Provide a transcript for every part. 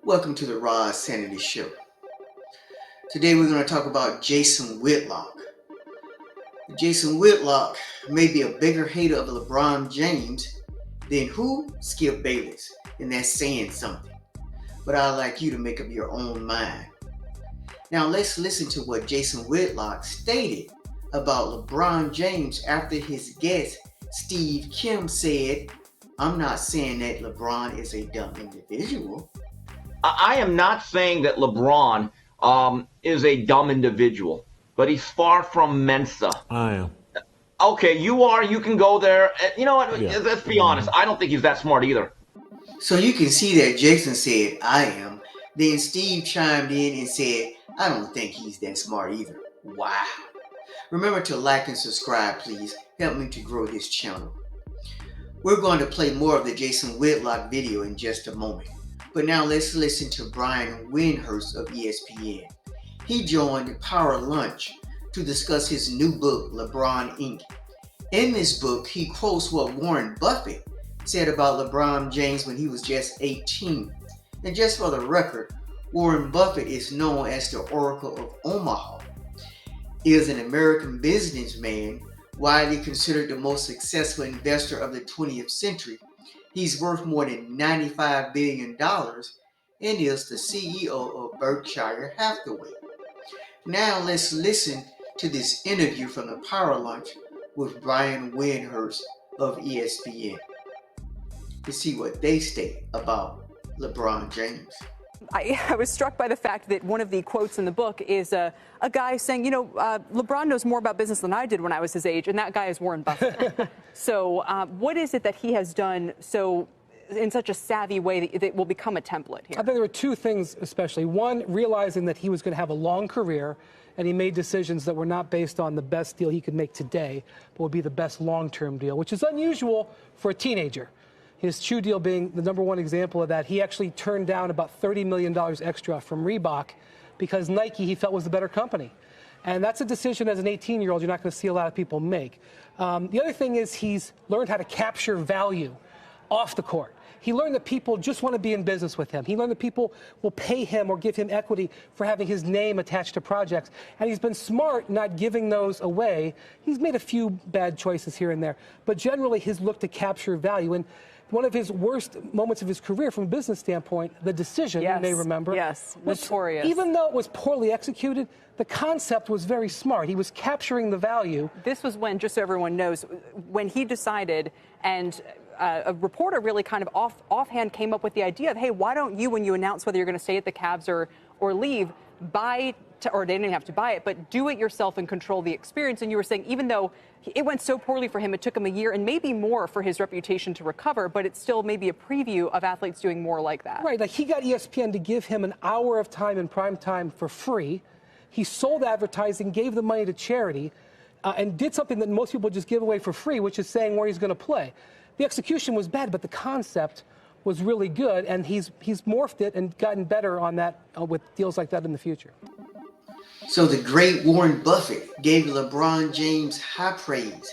Welcome to the Raw Sanity Show. Today we're going to talk about Jason Whitlock. Jason Whitlock may be a bigger hater of LeBron James than who? Skip Bayless. And that's saying something. But I'd like you to make up your own mind. Now let's listen to what Jason Whitlock stated about LeBron James after his guest Steve Kim said, "I'm not saying that LeBron is a dumb individual." I am not saying that LeBron is a dumb individual, but he's far from Mensa. I am. Okay, you are. You can go there. You know what? Yeah. Let's be honest. I don't think he's that smart either. So you can see that Jason said, "I am." Then Steve chimed in and said, "I don't think he's that smart either." Wow. Remember to like and subscribe, please. Help me to grow this channel. We're going to play more of the Jason Whitlock video in just a moment. But now let's listen to Brian Windhorst of ESPN. He joined Power Lunch to discuss his new book, LeBron Inc. In this book, he quotes what Warren Buffett said about LeBron James when he was just 18. And just for the record, Warren Buffett is known as the Oracle of Omaha. He is an American businessman, widely considered the most successful investor of the 20th century. He's worth more than $95 billion and is the CEO of Berkshire Hathaway. Now let's listen to this interview from the Power Lunch with Brian Windhorst of ESPN to see what they state about LeBron James. I was struck by the fact that one of the quotes in the book is a guy saying, LeBron knows more about business than I did when I was his age, and that guy is Warren Buffett. So what is it that he has done in such a savvy way that will become a template here? I think there were two things especially. One, realizing that he was going to have a long career, and he made decisions that were not based on the best deal he could make today, but would be the best long-term deal, which is unusual for a teenager. His shoe deal being the number one example of that. He actually turned down about $30 million extra from Reebok because Nike, he felt, was the better company. And that's a decision as an 18-year-old you're not going to see a lot of people make. The other thing is he's learned how to capture value off the court. He learned that people just want to be in business with him. He learned that people will pay him or give him equity for having his name attached to projects. And he's been smart not giving those away. He's made a few bad choices here and there. But generally, his look to capture value. And one of his worst moments of his career from a business standpoint, the decision, you may remember. Yes, notorious. Even though it was poorly executed, the concept was very smart. He was capturing the value. This was when, just so everyone knows, when he decided, and a reporter really kind of offhand came up with the idea of, hey, why don't you, when you announce whether you're going to stay at the Cavs or leave, or they didn't have to buy it, but do it yourself and control the experience. And you were saying, even though it went so poorly for him, it took him a year and maybe more for his reputation to recover, but it's still maybe a preview of athletes doing more like that. Right, like he got ESPN to give him an hour of time in prime time for free. He sold advertising, gave the money to charity, and did something that most people just give away for free, which is saying where he's going to play. The execution was bad, but the concept was really good, and he's morphed it and gotten better on that with deals like that in the future. So the great Warren Buffett gave LeBron James high praise,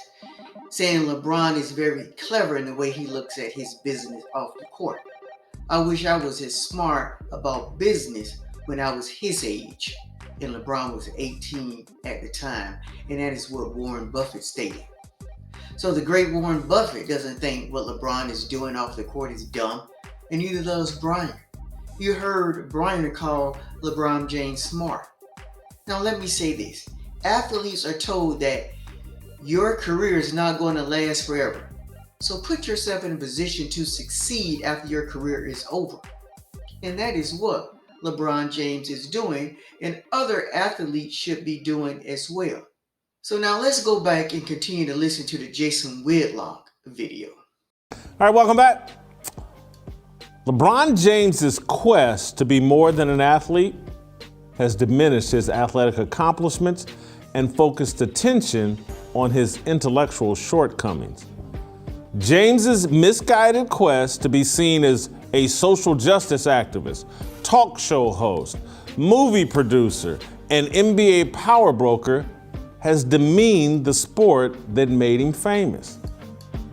saying LeBron is very clever in the way he looks at his business off the court. I wish I was as smart about business when I was his age, and LeBron was 18 at the time, and that is what Warren Buffett stated. So the great Warren Buffett doesn't think what LeBron is doing off the court is dumb, and neither does Brian. You heard Brian call LeBron James smart. Now let me say this. Athletes are told that your career is not going to last forever. So put yourself in a position to succeed after your career is over. And that is what LeBron James is doing, and other athletes should be doing as well. So now let's go back and continue to listen to the Jason Whitlock video. All right, welcome back. LeBron James's quest to be more than an athlete has diminished his athletic accomplishments and focused attention on his intellectual shortcomings. James's misguided quest to be seen as a social justice activist, talk show host, movie producer, and NBA power broker has demeaned the sport that made him famous.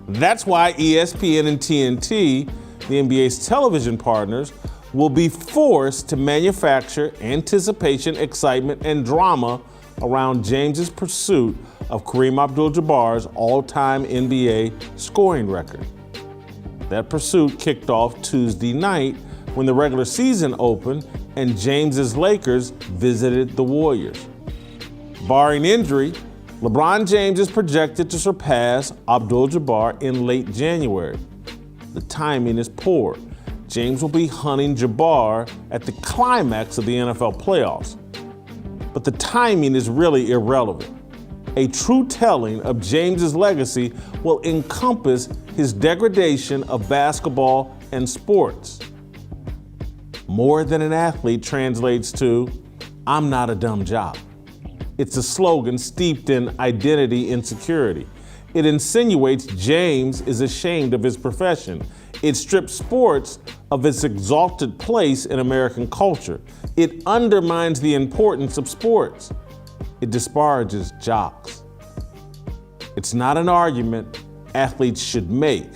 That's why ESPN and TNT, the NBA's television partners, will be forced to manufacture anticipation, excitement, and drama around James's pursuit of Kareem Abdul-Jabbar's all-time NBA scoring record. That pursuit kicked off Tuesday night when the regular season opened and James's Lakers visited the Warriors. Barring injury, LeBron James is projected to surpass Abdul-Jabbar in late January. The timing is poor. James will be hunting Jabbar at the climax of the NFL playoffs. But the timing is really irrelevant. A true telling of James's legacy will encompass his degradation of basketball and sports. More than an athlete translates to, I'm not a dumb jock. It's a slogan steeped in identity insecurity. It insinuates James is ashamed of his profession. It strips sports of its exalted place in American culture. It undermines the importance of sports. It disparages jocks. It's not an argument athletes should make.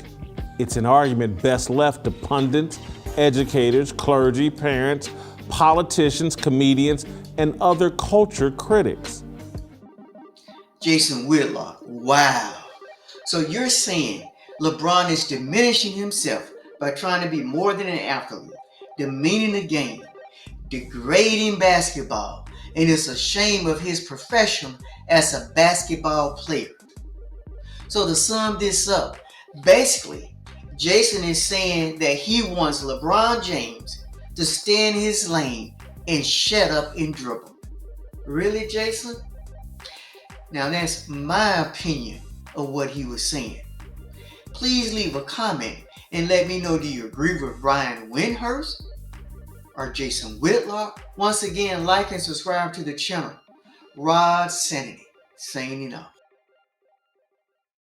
It's an argument best left to pundits, educators, clergy, parents, politicians, comedians, and other culture critics. Jason Whitlock, wow. So you're saying LeBron is diminishing himself by trying to be more than an athlete, demeaning the game, degrading basketball, and is ashamed of his profession as a basketball player. So to sum this up, basically, Jason is saying that he wants LeBron James to stay in his lane and shut up and dribble. Really, Jason? Now that's my opinion of what he was saying. Please leave a comment and let me know, do you agree with Brian Windhorst or Jason Whitlock? Once again, like and subscribe to the channel. Rod Sanity, signing off.